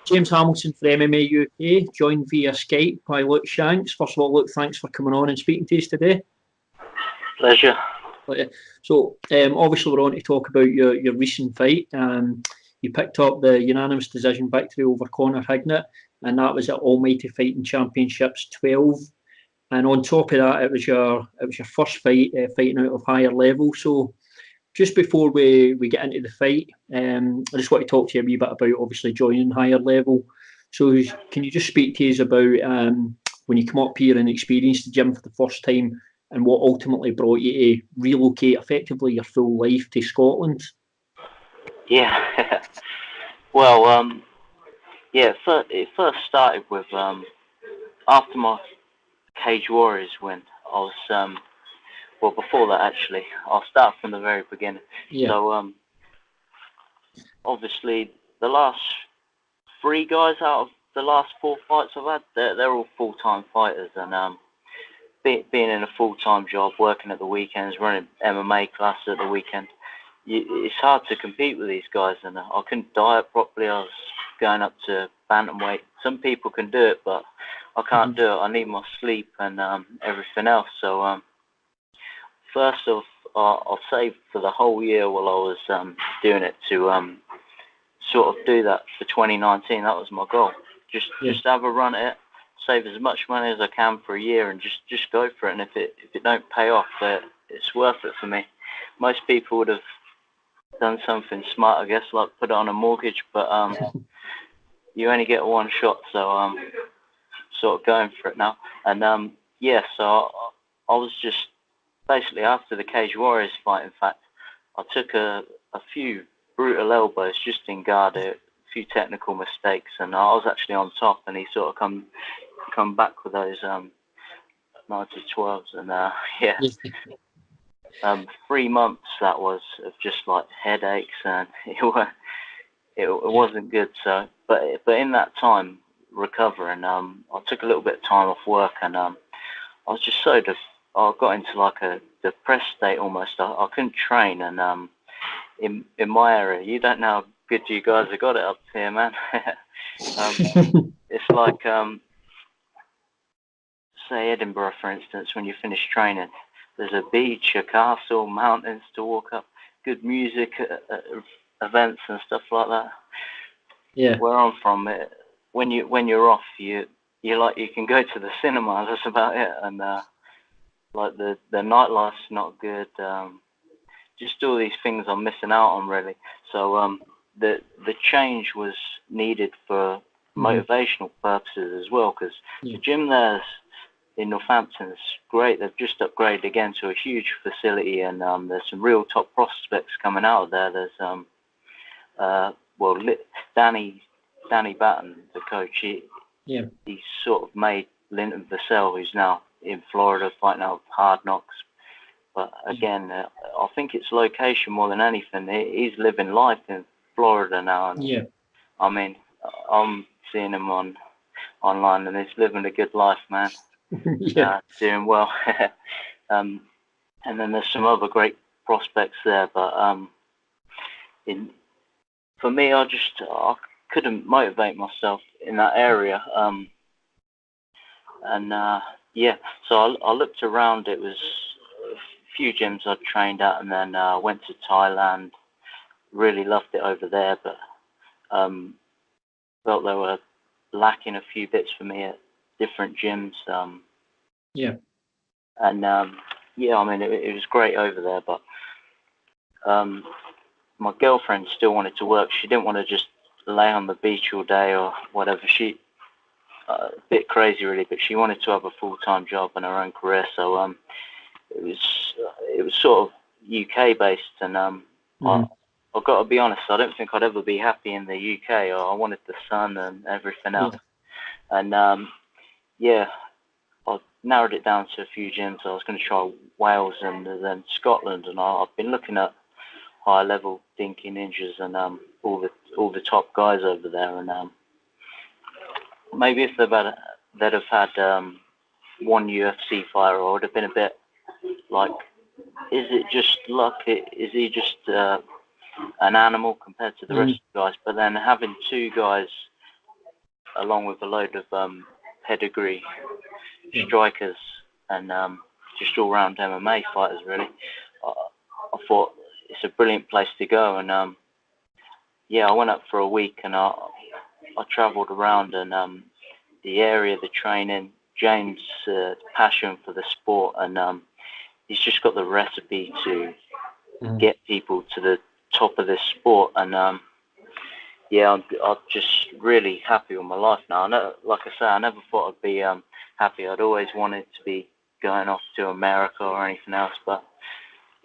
James Hamilton for MMA UK, joined via Skype by Luke Shanks. First of all, Luke, thanks for coming on and speaking to us today. Pleasure. So, obviously, we're on to talk about your recent fight. You picked up the unanimous decision victory over Conor Hignett, and that was at Almighty Fighting Championships 12. And on top of that, it was your first fight fighting out of higher level. So, just before we get into the fight, I just want to talk to you a wee bit about obviously joining higher level. So can you just speak to us about when you come up here and experience the gym for the first time and what ultimately brought you to relocate effectively your full life to Scotland? Yeah. Well, it first started with after my Cage Warriors win. I was well, before that, actually, I'll start from the very beginning. Yeah. So, obviously, the last 3 guys out of the last 4 fights I've had, they're all full-time fighters. And being in a full-time job, working at the weekends, running MMA classes at the weekend, it's hard to compete with these guys. And I couldn't diet properly. I was going up to bantamweight. Some people can do it, but I can't do it. I need my sleep and everything else. So, first off, I'll say for the whole year while I was doing it to sort of do that for 2019. That was my goal. Just have a run at it, save as much money as I can for a year, and just go for it. And if it don't pay off, it's worth it for me. Most people would have done something smart, I guess, like put it on a mortgage, but you only get one shot, so I'm sort of going for it now. And so I was just basically after the Cage Warriors fight. In fact, I took a few brutal elbows just in guard, a few technical mistakes, and I was actually on top, and he sort of come back with those 90-12s, and 3 months that was of just like headaches, and it wasn't good. So, but in that time recovering, I took a little bit of time off work, and I was just I got into like a depressed state almost. I couldn't train, and in my area, you don't know how good you guys have got it up here, man. It's like say Edinburgh, for instance, when you finish training, there's a beach, a castle, mountains to walk up, good music, events and stuff like that. Yeah. Where I'm from, when you're off, you can go to the cinema. That's about it, and like the nightlife's not good. Just all these things I'm missing out on, really. So the change was needed for motivational purposes as well, because the gym there in Northampton is great. They've just upgraded again to a huge facility, and there's some real top prospects coming out of there. There's Danny Batten, the coach. He sort of made Linton Vassell, who's now in Florida fighting out Hard Knocks. But again, I think it's location more than anything. He's living life in Florida now. And I mean, I'm seeing him online, and he's living a good life, man. Doing well. And then there's some other great prospects there. But for me, I couldn't motivate myself in that area. So I looked around. It was few gyms I'd trained at, and then went to Thailand. Really loved it over there, but felt they were lacking a few bits for me at different gyms. I mean, it was great over there, but my girlfriend still wanted to work. She didn't want to just lay on the beach all day or whatever. She a bit crazy, really, but she wanted to have a full-time job and her own career. So it was sort of UK based, and I've got to be honest, I don't think I'd ever be happy in the UK. I wanted the sun and everything else. And I narrowed it down to a few gyms. I was going to try Wales and then Scotland, and I've been looking at high level Dinky Ninjas and all the top guys over there. And maybe if they'd have had one UFC fighter, I would have been a bit like, is it just luck? Is he just an animal compared to the rest of the guys? But then having 2 guys along with a load of pedigree strikers and just all-round MMA fighters, really. I thought it's a brilliant place to go, and I went up for a week, and I travelled around, and the area, the training, James' passion for the sport, and he's just got the recipe to get people to the top of this sport, and I'm just really happy with my life now. Like I say, I never thought I'd be happy. I'd always wanted to be going off to America or anything else, but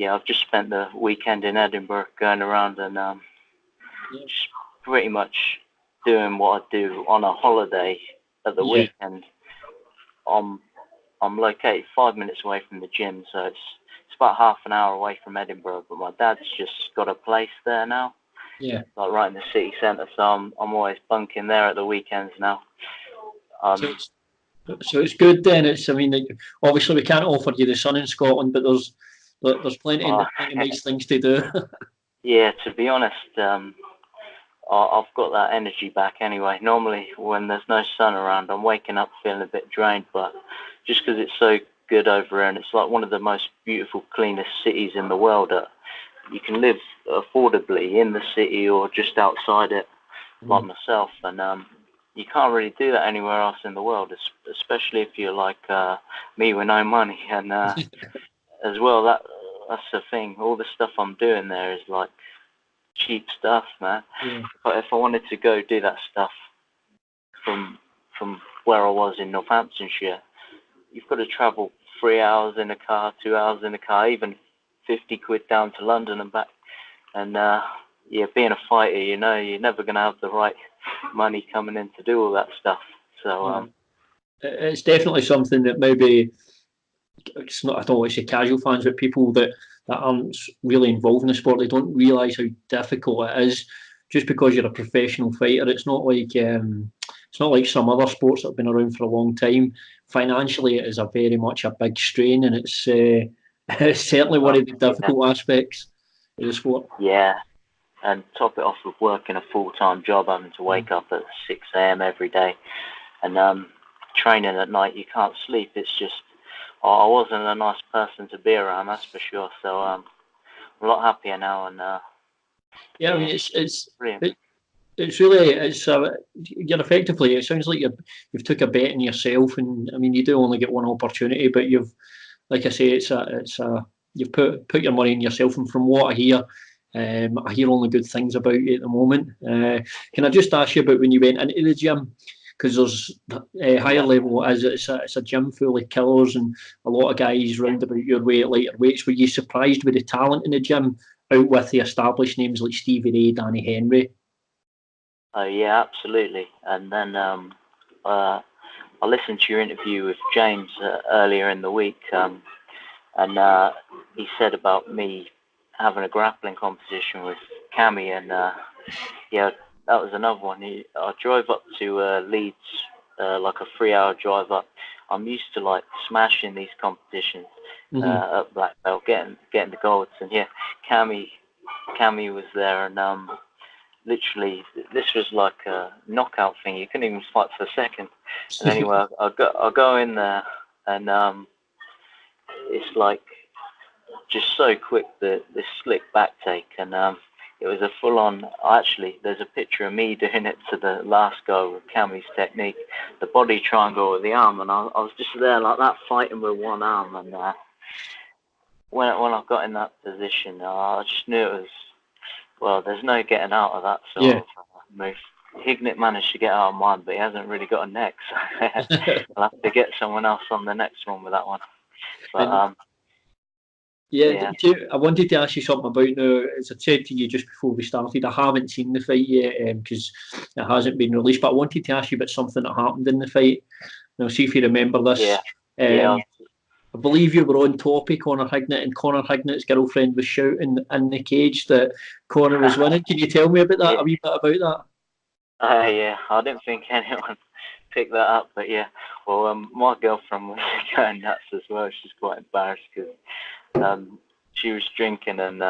I've just spent the weekend in Edinburgh going around and just pretty much doing what I do on a holiday at the weekend. I'm located 5 minutes away from the gym, so it's about half an hour away from Edinburgh, but my dad's just got a place there now. Yeah. Like right in the city centre, so I'm always bunking there at the weekends now. So it's good then. Obviously we can't offer you the sun in Scotland, but there's plenty of nice things to do. Yeah, to be honest, I've got that energy back anyway. Normally when there's no sun around, I'm waking up feeling a bit drained, but just because it's so good over here, and it's like one of the most beautiful, cleanest cities in the world. You can live affordably in the city or just outside it, like myself, and you can't really do that anywhere else in the world, especially if you're like me with no money. And as well, that's the thing. All the stuff I'm doing there is like cheap stuff, man. But if I wanted to go do that stuff from where I was in Northamptonshire, you've got to travel 3 hours in a car, 2 hours in a car, even 50 quid down to London and back. And being a fighter, you're never going to have the right money coming in to do all that stuff. So it's definitely something that maybe it's not, I don't want to say casual fans, but people that aren't really involved in the sport, they don't realise how difficult it is. Just because you're a professional fighter, it's not like some other sports that have been around for a long time. Financially, it is very much a big strain, and it's certainly one of the difficult aspects of the sport. Yeah, and top it off with working a full-time job, having to wake up at 6 a.m. every day, and training at night. You can't sleep. It's just, I wasn't a nice person to be around, that's for sure. So I'm a lot happier now, and it's brilliant. You're effectively, it sounds like you've took a bet in yourself, and I mean you do only get one opportunity, but you've, like I say, you've put your money in yourself, and from what I hear only good things about you at the moment. Can I just ask you about when you went into the gym? Because there's higher level, as it's a gym full of killers and a lot of guys round about your weight at lighter weights. Were you surprised with the talent in the gym out with the established names like Stevie Ray, Danny Henry? Yeah, absolutely. And then I listened to your interview with James earlier in the week, and he said about me having a grappling competition with Cammy, and that was another one. I drove up to Leeds, like a 3-hour drive up. I'm used to like smashing these competitions at black belt, getting the golds, and Cammy was there, and literally this was like a knockout thing. You couldn't even fight for a second. And anyway, I go in there, and it's like just so quick, this slick back take, and it was a full-on. Actually, there's a picture of me doing it to the last go with Cammy's technique, the body triangle with the arm, and I was just there like that, fighting with one arm. And when I got in that position, I just knew it was, well, there's no getting out of that sort of move. Hignett managed to get out of mine, but he hasn't really got a neck, so I'll have to get someone else on the next one with that one. But I wanted to ask you something about now. As I said to you just before we started, I haven't seen the fight yet because it hasn't been released. But I wanted to ask you about something that happened in the fight. Now, see if you remember this. I believe you were on top of Conor Hignett, and Conor Hignett's girlfriend was shouting in the cage that Conor was winning. Can you tell me about that? A wee bit about that? Yeah, I didn't think anyone picked that up, but yeah. Well, my girlfriend was going nuts as well. She's quite embarrassed because she was drinking, and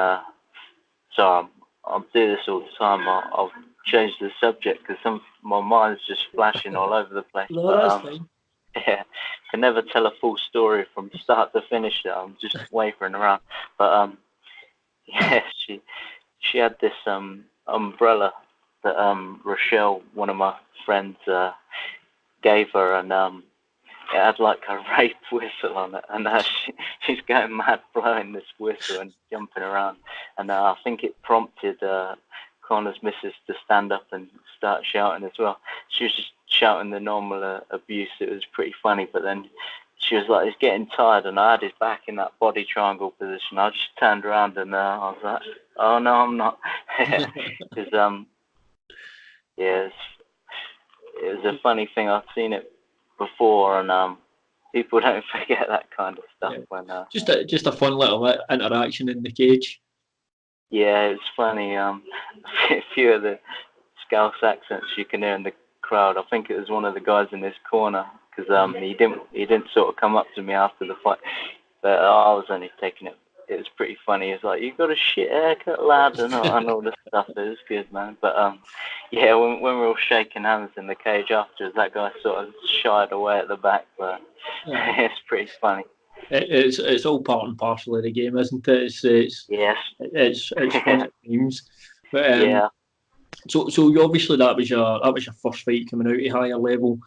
sorry, I'll do this all the time. I'll change the subject because my mind's just flashing all over the place. No, But that's fine. yeah, can never tell a full story from start to finish. I'm just wavering around. But yeah, she had this umbrella that Rochelle, one of my friends, gave her, and it had like a rape whistle on it, and she's going mad blowing this whistle and jumping around, and I think it prompted Connor's missus to stand up and start shouting as well. She was just shouting the normal abuse. It was pretty funny, but then she was like, "He's getting tired," and I had his back in that body triangle position. I just turned around and I was like, "Oh no, I'm not," because yeah, it was a funny thing. I've seen it before, and people don't forget that kind of stuff. Yeah. When Just a fun little interaction in the cage. yeah, it was funny. A few of the Scouse accents you can hear in the crowd. I think it was one of the guys in this corner because he didn't sort of come up to me after the fight, but I was only taking it. It was pretty funny. It's like, "You got a shit haircut, lad," and all this stuff. It was good, man. But yeah, when we were all shaking hands in the cage afterwards, that guy sort of shied away at the back. But it's pretty funny. It's all part and parcel of the game, isn't it? Yes. It's fun at times. But Yeah. So you obviously that was your first fight coming out at higher level.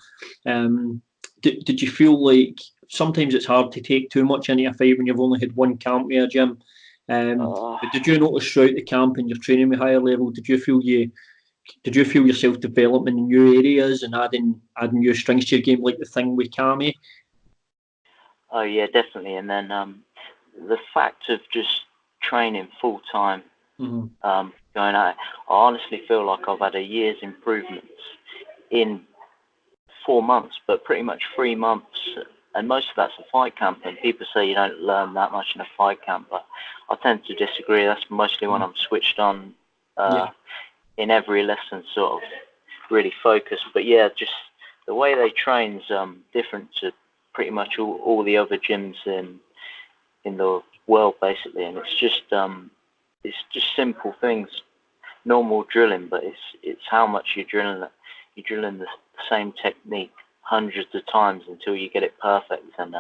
Did you feel like sometimes it's hard to take too much into a fight when you've only had one camp with a gym? But did you notice throughout the camp and your training with higher level, did you feel yourself developing in new areas and adding new strings to your game, like the thing with Kami? Oh yeah, definitely. And then the fact of just training full time, going at it, I honestly feel like I've had a year's improvements in 4 months, but pretty much 3 months, and most of that's a fight camp. And people say you don't learn that much in a fight camp, but I tend to disagree. That's mostly when I'm switched on in every lesson, sort of really focused. But yeah, just the way they train's different to pretty much all the other gyms in the world, basically. And it's just simple things, normal drilling, but it's how much you're drilling it. You're drilling the same technique hundreds of times until you get it perfect, and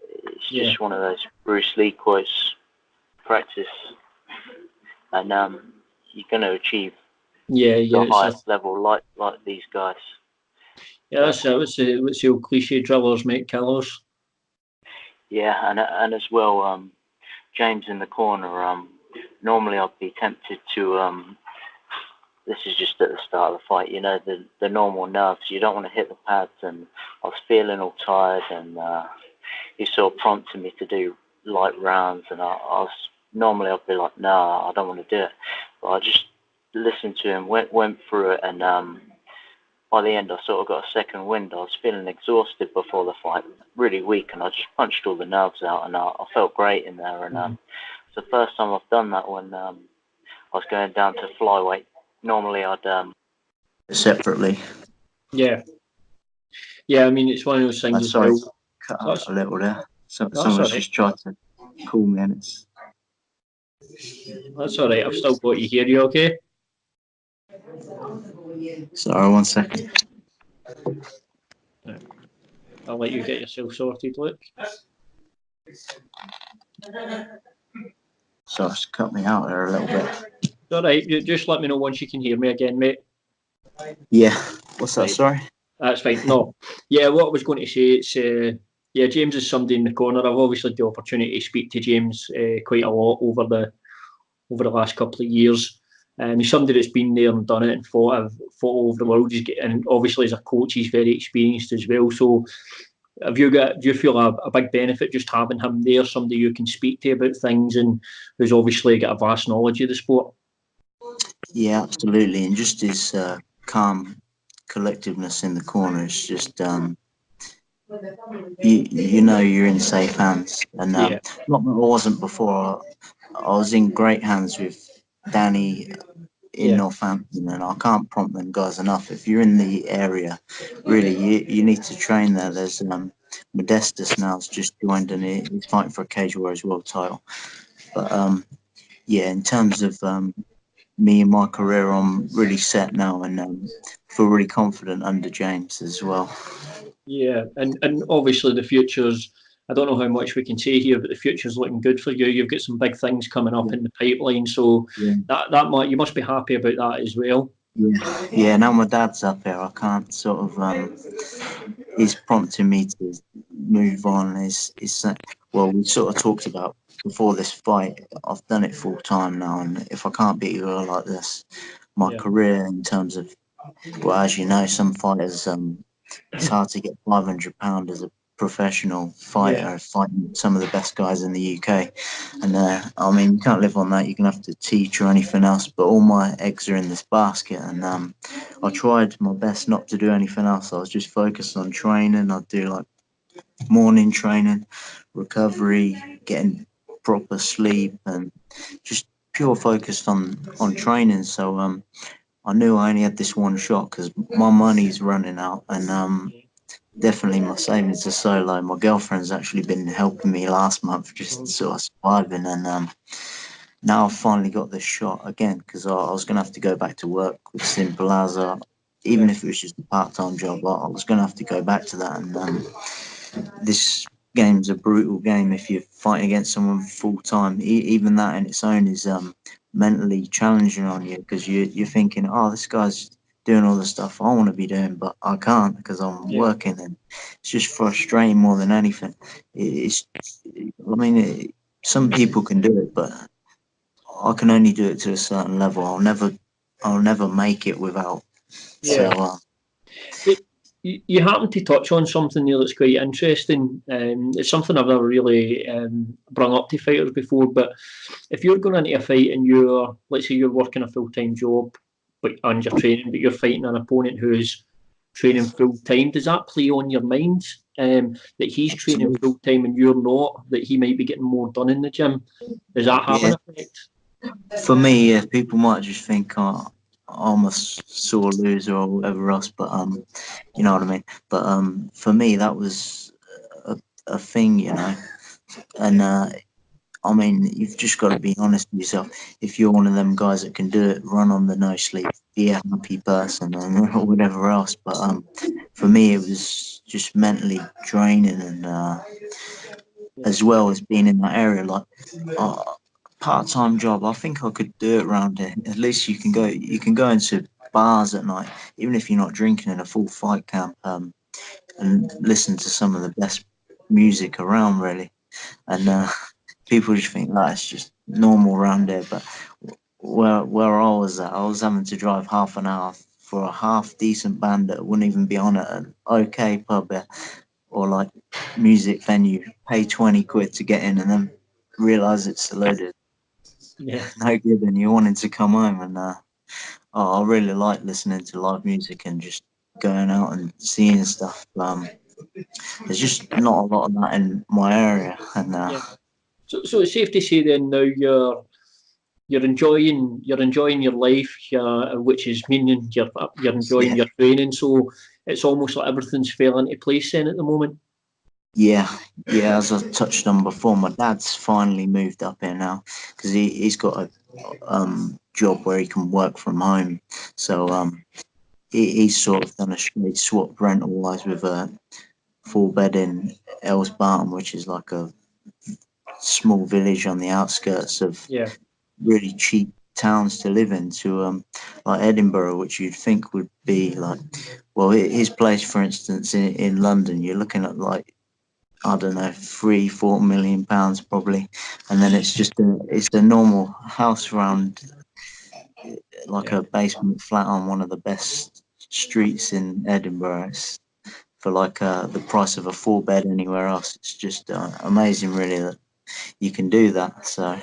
it's just one of those Bruce Lee quotes: practice, and you're going to achieve the highest level like these guys. Yeah, that's it. What's the old cliche? Drillers make killers. Yeah, and as well, James in the corner. Normally, I'd be tempted to. This is just at the start of the fight, you know, the normal nerves. You don't want to hit the pads, and I was feeling all tired, and he sort of prompted me to do light rounds, and I was normally I'd be like, no, I don't want to do it, but I just listened to him, went through it, and by the end I sort of got a second wind. I was feeling exhausted before the fight, really weak, and I just punched all the nerves out, and I felt great in there, and it's the first time I've done that when I was going down to flyweight. Normally I'd separately. Yeah. I mean, it's one of those things. Sorry, cut out a little there. Someone's just tried to call me, and it's. That's all right. I've still got you here. You okay? Sorry, 1 second. I'll let you get yourself sorted, Luke. So it's cut me out there a little bit. All right. You just let me know once you can hear me again, mate. Yeah. What's that? Sorry. That's fine. No. Yeah, what I was going to say, it's James is somebody in the corner. I've obviously had the opportunity to speak to James quite a lot over the last couple of years. He's somebody that's been there and done it and fought all over the world. And obviously as a coach, he's very experienced as well. So do you feel a big benefit just having him there, somebody you can speak to about things and who's obviously got a vast knowledge of the sport? Yeah, absolutely. And just his calm collectiveness in the corner is just you know you're in safe hands. And not that I wasn't before. I was in great hands with Danny in Northampton, and I can't prompt them guys enough. If you're in the area, really, you need to train there. There's Modestus now's just joined, and he's fighting for a Cage Warriors world title. But in terms of me and my career, I'm really set now, and feel really confident under James as well. Yeah, and obviously the future's, I don't know how much we can say here, but the future's looking good for you. You've got some big things coming up in the pipeline, so Yeah. that might, you must be happy about that as well. Yeah. Now my dad's up here, I can't sort of. He's prompting me to move on. Well, we sort of talked about before this fight. I've done it full time now, and if I can't beat you like this, my Yeah. career in terms of, well, as you know, some fighters, it's hard to get £500 as a professional fighter fighting some of the best guys in the UK. And I mean, you can't live on that. You're gonna have to teach or anything else. But all my eggs are in this basket, and I tried my best not to do anything else. I was just focused on training. I'd do like morning training, recovery, getting proper sleep, and just pure focused on training. So I knew I only had this one shot because my money's running out, and definitely my savings are so low. My girlfriend's actually been helping me last month, just sort of surviving, and now I've finally got this shot again because I was going to have to go back to work with simple as even if it was just a part-time job, I was going to have to go back to that. And this game's a brutal game if you're fighting against someone full-time. Even that in its own is mentally challenging on you because you're thinking, oh, this guy's doing all the stuff I want to be doing, but I can't because I'm working, and it's just frustrating more than anything. Some people can do it, but I can only do it to a certain level. I'll never make it without. So, you happen to touch on something there that's quite interesting. It's something I've never really brought up to fighters before. But if you're going into a fight and let's say you're working a full-time job, and you're training, but you're fighting an opponent who's training full-time, does that play on your mind? That he's training full-time and you're not, that he might be getting more done in the gym? Does that have an effect? For me, people might just think I'm a sore loser or whatever else, but you know what I mean. But for me, that was a thing, you know. And I mean, you've just got to be honest with yourself. If you're one of them guys that can do it, run on the no sleep, be a happy person, and whatever else. But for me, it was just mentally draining, and as well as being in that area, like. Part-time job, I think I could do it around here. At least you can go into bars at night, even if you're not drinking in a full fight camp, and listen to some of the best music around, really. And people just think that's just normal around here, but where I was at, I was having to drive half an hour for a half decent band that wouldn't even be on at an okay pub or like music venue, pay 20 quid to get in, and then realise it's loaded. No good, and you wanted to come home. And I really like listening to live music and just going out and seeing stuff. There's just not a lot of that in my area, and So it's safe to say then now you're enjoying your life, which is meaning you're enjoying your training. So it's almost like everything's fell into place then at the moment. Yeah, as I touched on before, my dad's finally moved up here now because he's got a job where he can work from home. So he's sort of done a straight swap rental wise with a 4-bed in Elsbarton, which is like a small village on the outskirts of really cheap towns to live in, to like Edinburgh, which you'd think would be like, well, his place, for instance, in London, you're looking at like, I don't know, £3-4 million probably, and then it's just a normal house around like a basement flat on one of the best streets in Edinburgh. It's for like the price of a 4-bed anywhere else. It's just amazing, really, that you can do that. So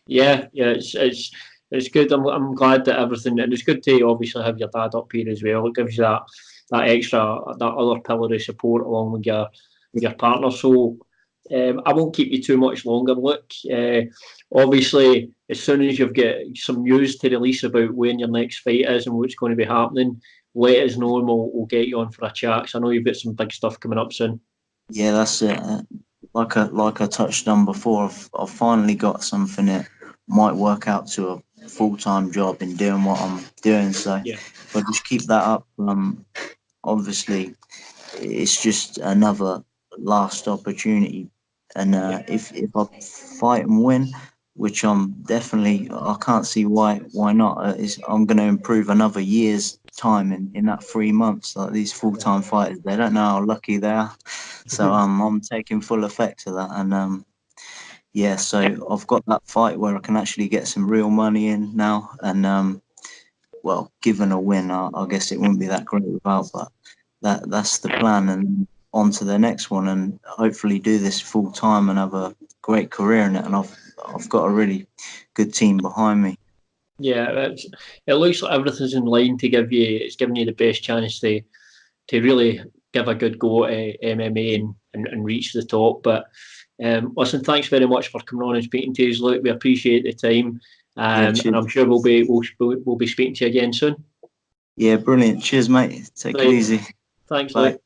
it's good. I'm glad that everything, and it's good to obviously have your dad up here as well. It gives you that extra, that other pillar of support along with your partner. So I won't keep you too much longer, Luke. Obviously, as soon as you've got some news to release about when your next fight is and what's going to be happening, let us know and we'll get you on for a chat. So I know you've got some big stuff coming up soon. Yeah, that's it. Like I touched on before, I've finally got something might work out to a full-time job in doing what I'm doing. So if I just keep that up, obviously it's just another last opportunity. And if I fight and win, which I can't see why not. I'm going to improve another year's time in that 3 months. Like these full-time fighters, they don't know how lucky they are. So I'm taking full effect of that. And so I've got that fight where I can actually get some real money in now. And well, given a win, I guess it wouldn't be that great without, but that's the plan. And on to the next one, and hopefully do this full time and have a great career in it. And I've got a really good team behind me. Yeah, it looks like everything's in line to it's giving you the best chance to really give a good go at MMA and reach the top. But listen, thanks very much for coming on and speaking to us, Luke. We appreciate the time, and I'm sure we'll be speaking to you again soon. Yeah, brilliant. Cheers, mate. Take it easy. Thanks, Bye. Luke.